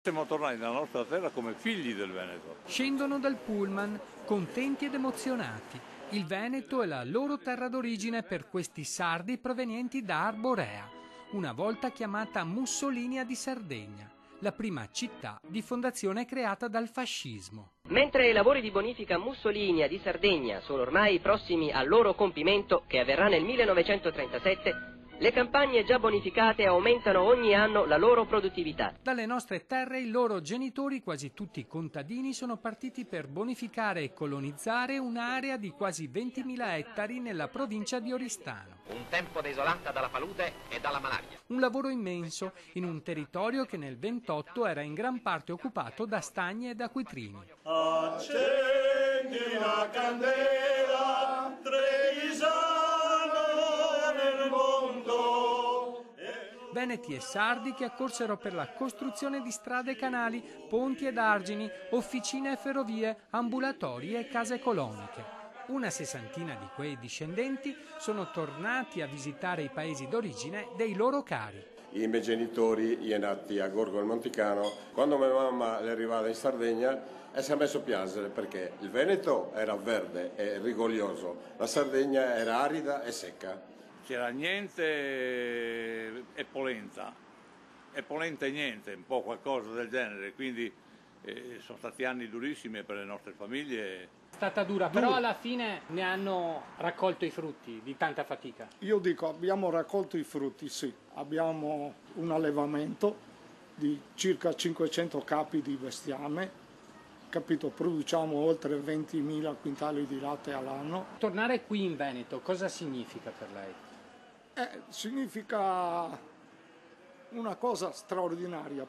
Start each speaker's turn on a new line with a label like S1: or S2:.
S1: Siamo tornati nella nostra terra come figli del Veneto.
S2: Scendono dal pullman, contenti ed emozionati. Il Veneto è la loro terra d'origine per questi sardi provenienti da Arborea, una volta chiamata Mussolinia di Sardegna, la prima città di fondazione creata dal fascismo.
S3: Mentre i lavori di bonifica Mussolinia di Sardegna sono ormai prossimi al loro compimento, che avverrà nel 1937, le campagne già bonificate aumentano ogni anno la loro produttività.
S2: Dalle nostre terre i loro genitori, quasi tutti contadini, sono partiti per bonificare e colonizzare un'area di quasi 20.000 ettari nella provincia di Oristano.
S4: Un tempo desolata dalla palude e dalla malaria.
S2: Un lavoro immenso in un territorio che nel 28 era in gran parte occupato da stagni ed acquitrini.
S5: Accendi la candela, Trevisano nel mondo.
S2: Veneti e sardi che accorsero per la costruzione di strade e canali, ponti ed argini, officine e ferrovie, ambulatori e case coloniche. Una sessantina di quei discendenti sono tornati a visitare i paesi d'origine dei loro cari.
S6: I miei genitori sono nati a Gorgo del Monticano. Quando mia mamma è arrivata in Sardegna si è messo a piangere perché il Veneto era verde e rigoglioso, la Sardegna era arida e secca.
S1: C'era niente e polenta e niente, un po' qualcosa del genere, quindi sono stati anni durissimi per le nostre famiglie.
S2: È stata dura, però alla fine ne hanno raccolto i frutti di tanta fatica.
S7: Io dico, abbiamo raccolto i frutti, sì. Abbiamo un allevamento di circa 500 capi di bestiame, capito? Produciamo oltre 20.000 quintali di latte all'anno.
S2: Tornare qui in Veneto, cosa significa per lei?
S7: Significa una cosa straordinaria.